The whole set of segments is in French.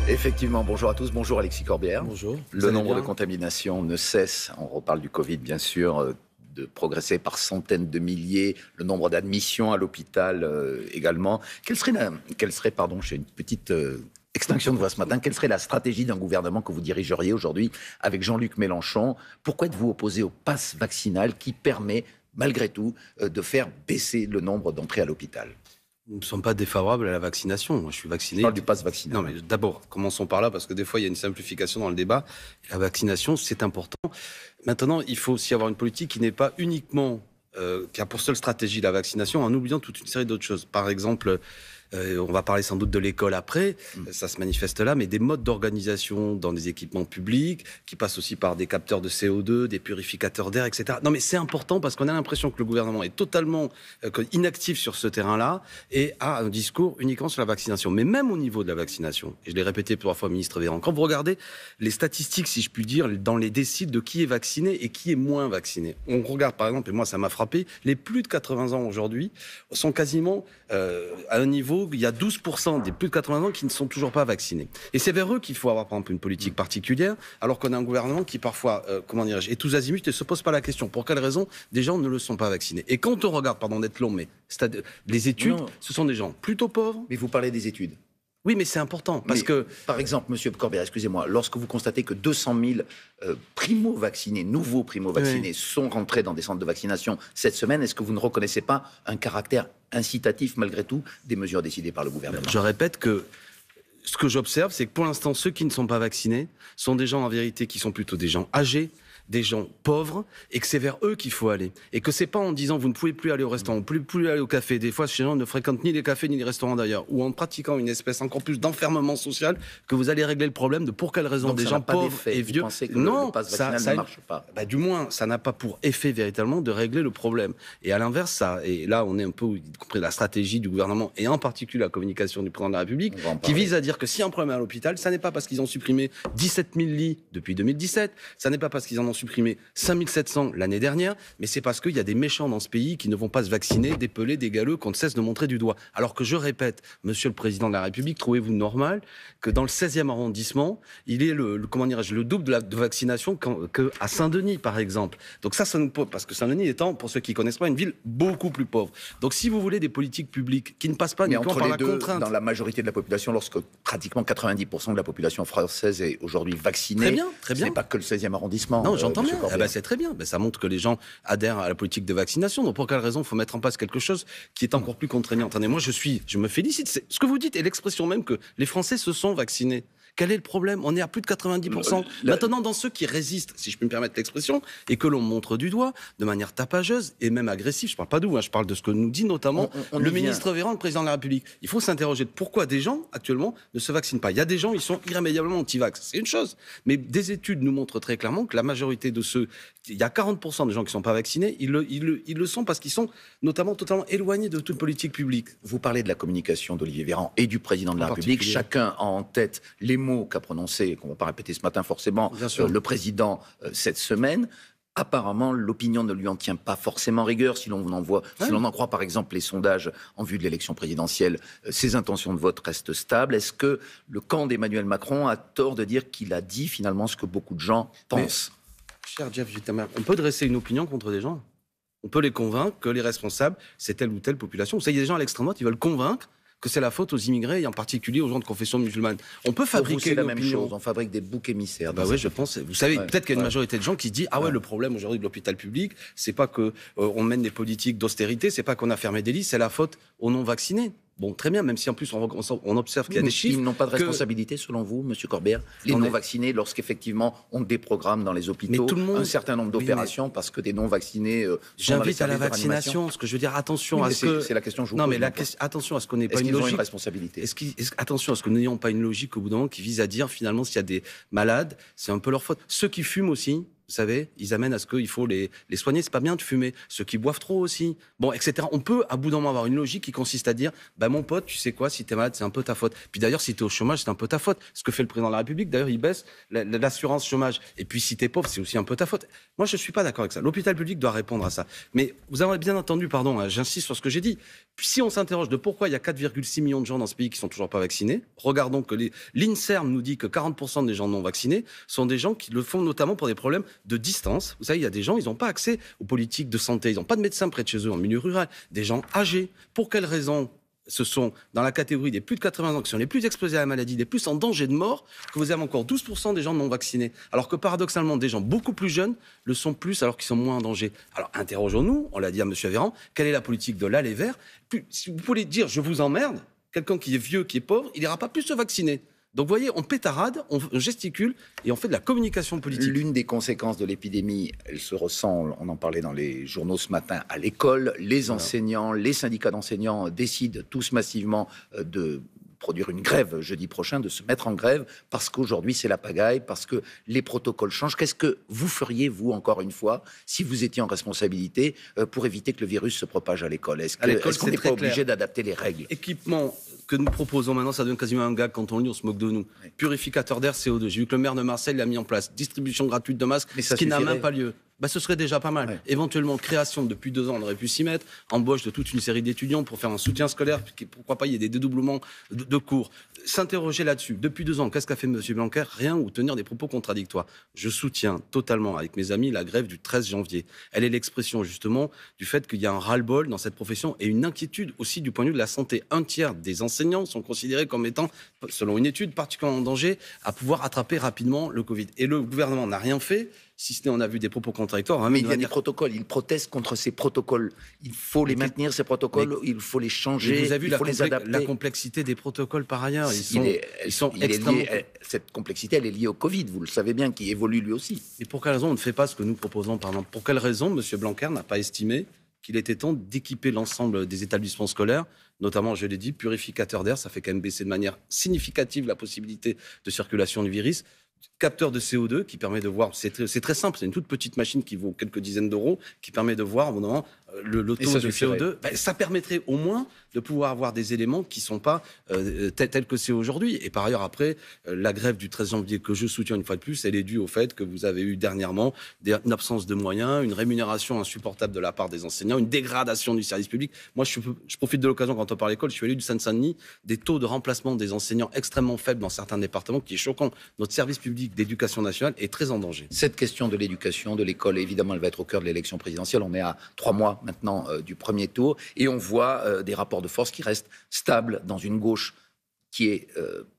Effectivement, bonjour à tous, bonjour Alexis Corbière. Bonjour. Le nombre de contaminations ne cesse, on reparle du Covid bien sûr, de progresser par centaines de milliers, le nombre d'admissions à l'hôpital également. Quelle serait, pardon, j'ai une petite extinction de voix ce matin, quelle serait la stratégie d'un gouvernement que vous dirigeriez aujourd'hui avec Jean-Luc Mélenchon? Pourquoi êtes-vous opposé au pass vaccinal qui permet, malgré tout, de faire baisser le nombre d'entrées à l'hôpital? Nous ne sommes pas défavorables à la vaccination. Moi, je suis vacciné. Je parle du pass vaccinal. Non, mais d'abord, commençons par là, parce que des fois, il y a une simplification dans le débat. La vaccination, c'est important. Maintenant, il faut aussi avoir une politique qui n'est pas uniquement, qui a pour seule stratégie la vaccination, en oubliant toute une série d'autres choses. Par exemple, on va parler sans doute de l'école après, ça se manifeste là, mais des modes d'organisation dans des équipements publics, qui passent aussi par des capteurs de CO2, des purificateurs d'air, etc. Non, mais c'est important parce qu'on a l'impression que le gouvernement est totalement inactif sur ce terrain-là et a un discours uniquement sur la vaccination. Mais même au niveau de la vaccination, et je l'ai répété plusieurs fois, ministre Véran, quand vous regardez les statistiques, si je puis dire, dans les déciles de qui est vacciné et qui est moins vacciné, on regarde par exemple, et moi ça m'a frappé, les plus de 80 ans aujourd'hui sont quasiment à un niveau, il y a 12% des plus de 80 ans qui ne sont toujours pas vaccinés. Et c'est vers eux qu'il faut avoir, par exemple, une politique particulière, alors qu'on a un gouvernement qui, parfois, est tous azimuts et ne se pose pas la question. Pour quelle raison des gens ne le sont pas vaccinés? Et quand on regarde, pardon d'être long, mais les études, ce sont des gens plutôt pauvres. Mais vous parlez des études. Oui, mais c'est important, parce que... Par exemple, Monsieur Corbière, excusez-moi, lorsque vous constatez que 200 000 primo-vaccinés, nouveaux primo-vaccinés, sont rentrés dans des centres de vaccination cette semaine, est-ce que vous ne reconnaissez pas un caractère incitatif, malgré tout, des mesures décidées par le gouvernement? Je répète que ce que j'observe, c'est que pour l'instant, ceux qui ne sont pas vaccinés sont des gens, en vérité, qui sont plutôt des gens âgés, des gens pauvres, et que c'est vers eux qu'il faut aller. Et que c'est pas en disant vous ne pouvez plus aller au restaurant, vous ne pouvez plus aller au café. Des fois, ces gens ne fréquentent ni les cafés ni les restaurants d'ailleurs, ou en pratiquant une espèce encore plus d'enfermement social, que vous allez régler le problème de pour quelle raison. Donc des gens pauvres et vieux. Vous pensez que le pass vaccinal ne marche pas? Du moins, ça n'a pas pour effet véritablement de régler le problème. Et à l'inverse, et là on est un peu, y compris la stratégie du gouvernement, et en particulier la communication du président de la République, qui vise à dire que si un problème à l'hôpital, ça n'est pas parce qu'ils ont supprimé 17 000 lits depuis 2017, ça n'est pas parce qu'ils en ont supprimé 5 700 l'année dernière, mais c'est parce qu'il y a des méchants dans ce pays qui ne vont pas se vacciner, des pelés, des galeux qu'on ne cesse de montrer du doigt. Alors que je répète, Monsieur le Président de la République, trouvez-vous normal que dans le 16e arrondissement, il y ait le double de vaccination qu'à Saint-Denis, par exemple. Donc ça ne peut, parce que Saint-Denis étant, pour ceux qui ne connaissent pas, une ville beaucoup plus pauvre. Donc si vous voulez des politiques publiques qui ne passent pas uniquement par la contrainte... Dans la majorité de la population, lorsque pratiquement 90% de la population française est aujourd'hui vaccinée, très bien. Ce n'est pas que le 16e arrondissement. Non, j'entends bien. C'est très bien. Ça montre que les gens adhèrent à la politique de vaccination. Donc pour quelle raison il faut mettre en place quelque chose qui est encore plus contraignant? Attendez, moi je me félicite. Ce que vous dites est l'expression même que les Français se sont vaccinés. Quel est le problème? On est à plus de 90%. Maintenant, dans ceux qui résistent, si je peux me permettre l'expression, et que l'on montre du doigt, de manière tapageuse et même agressive, je parle pas d'où, je parle de ce que nous dit notamment le ministre Véran, le président de la République. Il faut s'interroger de pourquoi des gens, actuellement, ne se vaccinent pas. Il y a des gens, ils sont irrémédiablement anti-vax. C'est une chose. Mais des études nous montrent très clairement que la majorité de ceux, il y a 40% de gens qui sont pas vaccinés, ils le sont parce qu'ils sont notamment totalement éloignés de toute politique publique. Vous parlez de la communication d'Olivier Véran et du président de la République. Chacun a en tête les mots qu'a prononcé, qu'on ne va pas répéter ce matin forcément, le président cette semaine. Apparemment, l'opinion ne lui en tient pas forcément rigueur. Si l'on en croit par exemple les sondages en vue de l'élection présidentielle, ses intentions de vote restent stables. Est-ce que le camp d'Emmanuel Macron a tort de dire qu'il a dit finalement ce que beaucoup de gens pensent? Cher Jeff Juttemer, on peut dresser une opinion contre des gens. On peut les convaincre que les responsables, c'est telle ou telle population. Vous savez, il y a des gens à l'extrême droite qui veulent convaincre que c'est la faute aux immigrés et en particulier aux gens de confession musulmane. On peut fabriquer la même chose, on fabrique des boucs émissaires. Oui, je pense. Vous savez, peut-être qu'il y a une majorité de gens qui disent le problème aujourd'hui de l'hôpital public, c'est pas que on mène des politiques d'austérité, c'est pas qu'on a fermé des lits, c'est la faute aux non-vaccinés. Bon, très bien, même si en plus on observe qu'il y a des chiffres... Ils n'ont pas de responsabilité, selon vous, Monsieur Corbière, les non-vaccinés, lorsqu'effectivement on déprogramme dans les hôpitaux un certain nombre d'opérations parce que des non-vaccinés... J'invite à la vaccination, ce que je veux dire, attention à ce que... C'est la question que je vous pose. Non, mais attention à ce qu'on n'ait pas une logique... Ont une responsabilité attention à ce que nous n'ayons pas une logique au bout d'un moment qui vise à dire, finalement, s'il y a des malades, c'est un peu leur faute. Ceux qui fument aussi... Vous savez, ils amènent à ce qu'il faut les soigner. C'est pas bien de fumer. Ceux qui boivent trop aussi. Bon, etc. On peut, à bout d'un moment, avoir une logique qui consiste à dire, mon pote, tu sais quoi, si t'es malade, c'est un peu ta faute. Puis d'ailleurs, si t'es au chômage, c'est un peu ta faute. Ce que fait le président de la République, d'ailleurs, il baisse l'assurance chômage. Et puis, si t'es pauvre, c'est aussi un peu ta faute. Moi, je suis pas d'accord avec ça. L'hôpital public doit répondre à ça. Mais vous avez bien entendu, j'insiste sur ce que j'ai dit. Puis, si on s'interroge de pourquoi il y a 4,6 millions de gens dans ce pays qui sont toujours pas vaccinés, regardons que l'INSERM nous dit que 40% des gens non vaccinés sont des gens qui le font notamment pour des problèmes de distance. Vous savez, il y a des gens, ils n'ont pas accès aux politiques de santé, ils n'ont pas de médecin près de chez eux en milieu rural, des gens âgés. Pour quelles raisons ce sont dans la catégorie des plus de 80 ans qui sont les plus exposés à la maladie, les plus en danger de mort, que vous avez encore 12% des gens non vaccinés. Alors que paradoxalement, des gens beaucoup plus jeunes le sont plus alors qu'ils sont moins en danger. Alors interrogeons-nous, on l'a dit à M. Véran, quelle est la politique de l'aller vert? Puis, si vous pouvez dire je vous emmerde, quelqu'un qui est vieux, qui est pauvre, il n'ira pas plus se vacciner. Donc vous voyez, on pétarade, on gesticule et on fait de la communication politique. L'une des conséquences de l'épidémie, elle se ressent, on en parlait dans les journaux ce matin, à l'école. Les enseignants, les syndicats d'enseignants décident tous massivement de produire une grève jeudi prochain, de se mettre en grève, parce qu'aujourd'hui c'est la pagaille, parce que les protocoles changent. Qu'est-ce que vous feriez, vous, encore une fois, si vous étiez en responsabilité, pour éviter que le virus se propage à l'école? Est-ce qu'on n'est pas obligé d'adapter les règles? Équipement que nous proposons maintenant, ça donne quasiment un gag quand on lit, on se moque de nous. Oui. Purificateur d'air, CO2. J'ai vu que le maire de Marseille l'a mis en place. Distribution gratuite de masques, ce qui n'a même pas lieu. Ce serait déjà pas mal. Ouais. Éventuellement, création, depuis 2 ans, on aurait pu s'y mettre. Embauche de toute une série d'étudiants pour faire un soutien scolaire. Pourquoi pas, il y ait des dédoublements de cours. S'interroger là-dessus. Depuis 2 ans, qu'est-ce qu'a fait M. Blanquer? Rien, ou tenir des propos contradictoires. Je soutiens totalement, avec mes amis, la grève du 13 janvier. Elle est l'expression, justement, du fait qu'il y a un ras-le-bol dans cette profession et une inquiétude aussi du point de vue de la santé. 1/3 des enseignants sont considérés comme étant, selon une étude, particulièrement en danger à pouvoir attraper rapidement le Covid. Et le gouvernement n'a rien fait. Si ce n'est, on a vu des propos contradictoires. Mais il y a des protocoles. Ils protestent contre ces protocoles. Il faut les maintenir, ces protocoles. Il faut les changer. Vous avez vu la complexité des protocoles par ailleurs. Ils sont extrêmement... Cette complexité, elle est liée au Covid. Vous le savez bien, qui évolue lui aussi. Et pour quelle raison on ne fait pas ce que nous proposons, par exemple? Pour quelle raison M. Blanquer n'a pas estimé qu'il était temps d'équiper l'ensemble des établissements scolaires, notamment, je l'ai dit, purificateurs d'air, ça fait quand même baisser de manière significative la possibilité de circulation du virus. Capteur de CO2 qui permet de voir, c'est très simple, c'est une toute petite machine qui vaut quelques dizaines d'euros, qui permet de voir au bout d'un moment le taux de CO2. Ça permettrait au moins de pouvoir avoir des éléments qui ne sont pas tels que c'est aujourd'hui. Et par ailleurs, après, la grève du 13 janvier que je soutiens une fois de plus, elle est due au fait que vous avez eu dernièrement une absence de moyens, une rémunération insupportable de la part des enseignants, une dégradation du service public. Moi, je profite de l'occasion quand on parle d'école, je suis élu du Seine-Saint-Denis, des taux de remplacement des enseignants extrêmement faibles dans certains départements, qui est choquant. Notre service public d'éducation nationale est très en danger. Cette question de l'éducation, de l'école, évidemment, elle va être au cœur de l'élection présidentielle. On est à 3 mois maintenant du premier tour et on voit des rapports de force qui restent stables dans une gauche qui est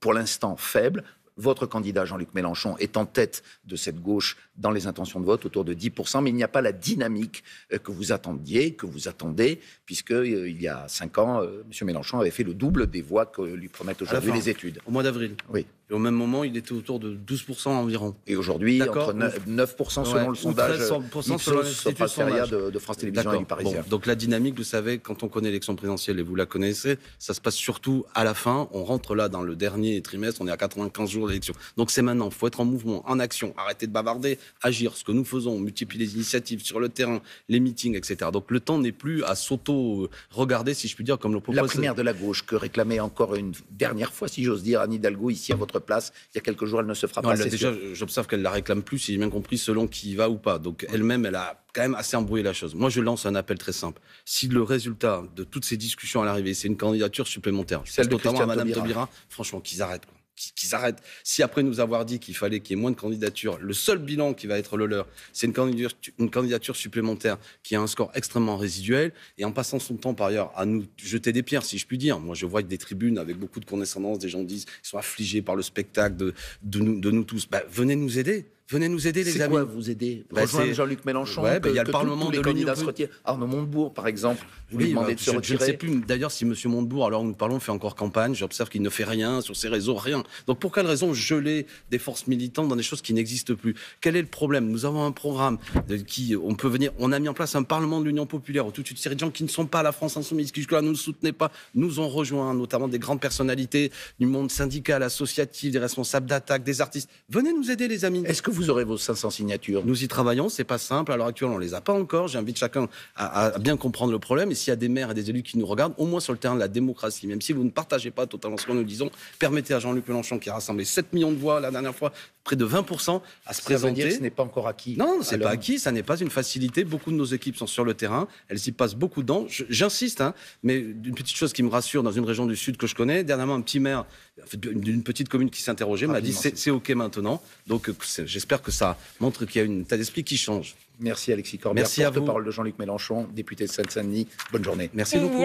pour l'instant faible. Votre candidat Jean-Luc Mélenchon est en tête de cette gauche dans les intentions de vote, autour de 10%, mais il n'y a pas la dynamique que vous attendiez, que vous attendez, puisque il y a 5 ans, M. Mélenchon avait fait le double des voix que lui promettent aujourd'hui les études. Au mois d'avril. Oui. Et au même moment, il était autour de 12% environ. Et aujourd'hui, entre 9% selon le sondage Ipsos de France Télévisions et du Parisien. Bon, donc la dynamique, vous savez, quand on connaît l'élection présidentielle, et vous la connaissez, ça se passe surtout à la fin. On rentre là dans le dernier trimestre, on est à 95 jours d'élection. Donc c'est maintenant, il faut être en mouvement, en action, arrêter de bavarder, agir. Ce que nous faisons, multiplier les initiatives sur le terrain, les meetings, etc. Donc le temps n'est plus à s'auto-regarder, si je puis dire, comme le propose... La primaire de la gauche, que réclamait encore une dernière fois, si j'ose dire, Anne Hidalgo, ici à votre place, il y a quelques jours, elle ne se fera pas. Déjà, j'observe qu'elle ne la réclame plus, si j'ai bien compris, selon qui y va ou pas. Donc elle-même, elle a quand même assez embrouillé la chose. Moi, je lance un appel très simple. Si le résultat de toutes ces discussions à l'arrivée, c'est une candidature supplémentaire, celle de notamment à Mme Taubira, franchement, qu'ils arrêtent, quoi. Qu'ils arrêtent. Si après nous avoir dit qu'il fallait qu'il y ait moins de candidatures, le seul bilan qui va être le leur, c'est une candidature supplémentaire qui a un score extrêmement résiduel, et en passant son temps par ailleurs à nous jeter des pierres, si je puis dire. Moi, je vois des tribunes avec beaucoup de condescendance, des gens disent qu'ils sont affligés par le spectacle de nous tous. Venez nous aider. Venez nous aider, les amis. C'est quoi vous aider? Rejoindre Jean-Luc Mélenchon, il y a le Parlement de l'Union se retirent. Arnaud Montebourg, par exemple, vous lui demandez de se retirer. Je ne sais plus, d'ailleurs, si M. Montebourg, alors nous parlons, fait encore campagne. J'observe qu'il ne fait rien sur ses réseaux, rien. Donc pour quelle raison geler des forces militantes dans des choses qui n'existent plus? Quel est le problème? Nous avons un programme on a mis en place un Parlement de l'Union populaire où toute une série de gens qui ne sont pas à la France Insoumise, qui jusque-là nous ne soutenaient pas, nous ont rejoints, notamment des grandes personnalités du monde syndical, associatif, des responsables d'attaque, des artistes. Venez nous aider, les amis. Est-ce que vous aurez vos 500 signatures? Nous y travaillons, c'est pas simple. À l'heure actuelle, on les a pas encore. J'invite chacun à bien comprendre le problème. Et s'il y a des maires et des élus qui nous regardent, au moins sur le terrain de la démocratie, même si vous ne partagez pas totalement ce que nous disons, permettez à Jean-Luc Mélenchon, qui a rassemblé 7 millions de voix la dernière fois, près de 20%, à se présenter. Ça veut dire que ce n'est pas encore acquis. Non, c'est pas acquis, ça n'est pas une facilité. Beaucoup de nos équipes sont sur le terrain, elles y passent beaucoup de temps. J'insiste, mais une petite chose qui me rassure dans une région du Sud que je connais, dernièrement un petit maire d'une petite commune qui s'interrogeait m'a dit c'est OK maintenant. Donc j'espère que ça montre qu'il y a une état d'esprit qui change. Merci Alexis Corbière, Merci à vous. porte-parole de Jean-Luc Mélenchon, député de Seine-Saint-Denis. Bonne journée. Merci beaucoup.